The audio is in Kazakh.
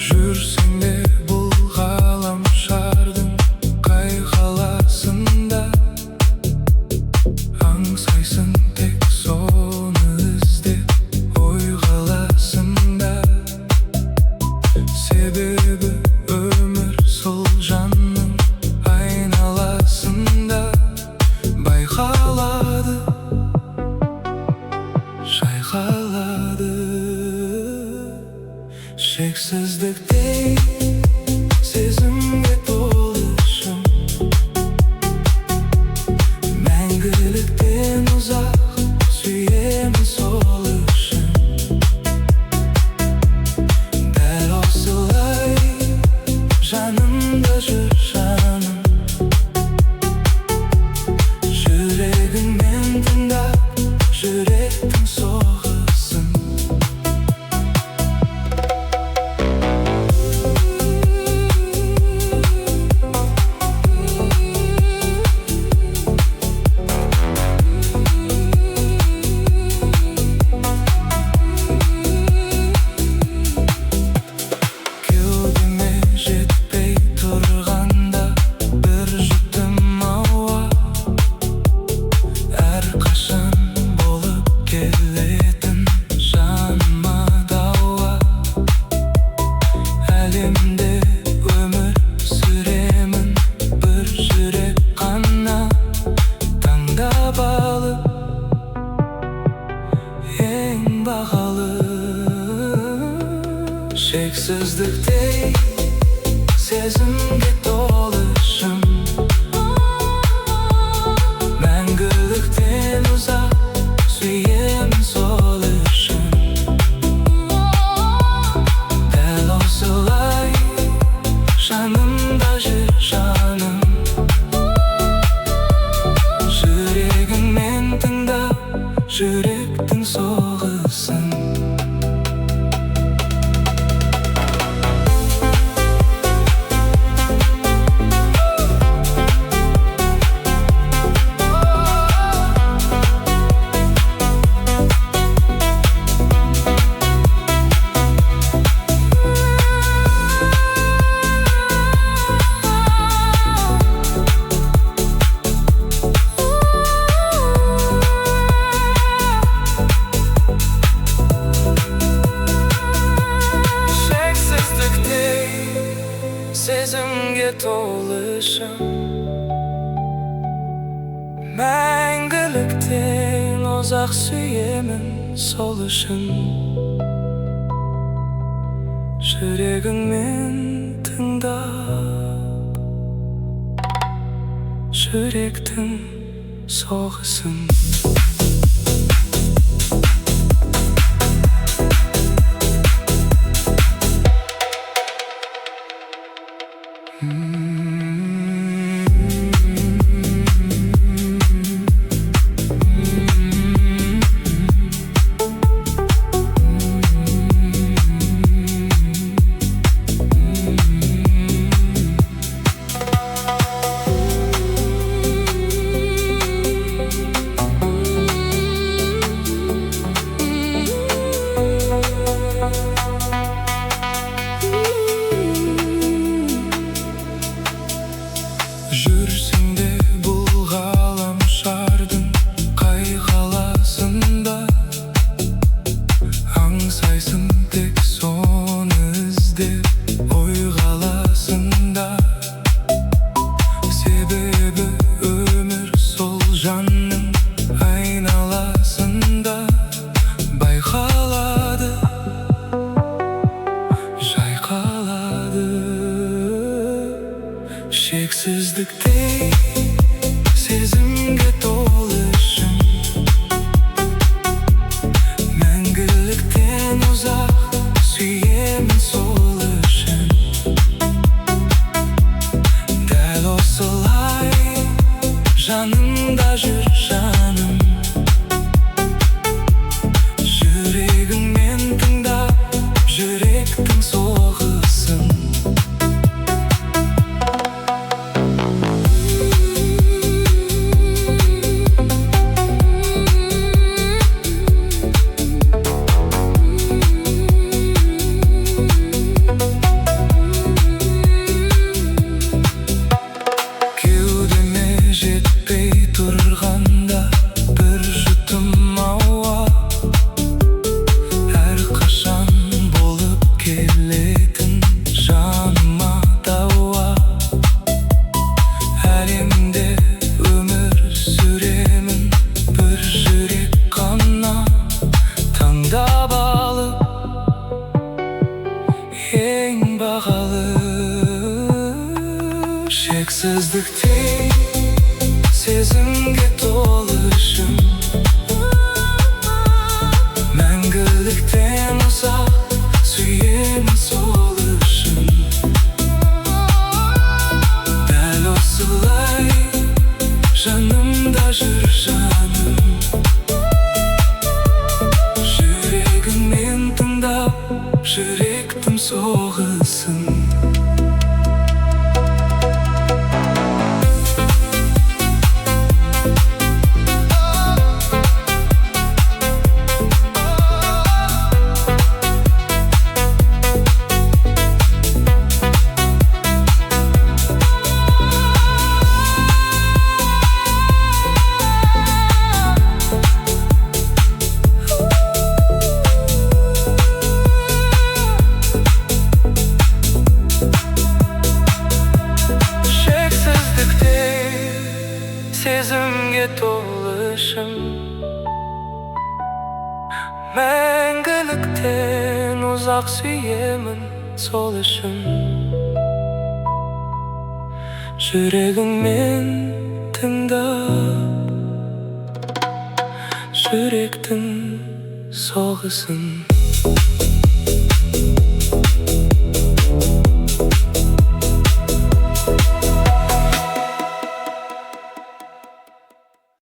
Жүрсең де бұл ғаламшардың қай қаласында, аңсайсың тек соны іздеп ой қаласында. Себебі өмір сол жанның айналасында байқалады, шайқалады. Шексіздіктей сезімге толы шын, мәңгіліктен ұзақ сүйемін сол үшін. Дәл осылай жанымда жүр жаным, жүрегіңмен тыңдап жүректің соғысын. Şeksizliktey sezimge dolu şım, мәңгіліктен ұзақ сүйемін сол үшін. Дәл осылай жанымда жүр жаным, жүрегіңмен тыңдап жүректің соғысын. Сезімге толы шын, мәңгіліктен ұзақ сүйемін сол үшін. Жүрегіңмен тыңдап жүректің соғысын. Шексіздікте сезімге толышым, мәңгіліктен ұзақ сүйемін сол үшін. Дәл осылай жанымда жүр жаным, жүрегіңмен тыңдап жүректің соғысын. Сезімге толышым, мәңгіліктен ұзақ сүйемін сол үшін. Жүрегіңмен тыңдап жүректің соғысын.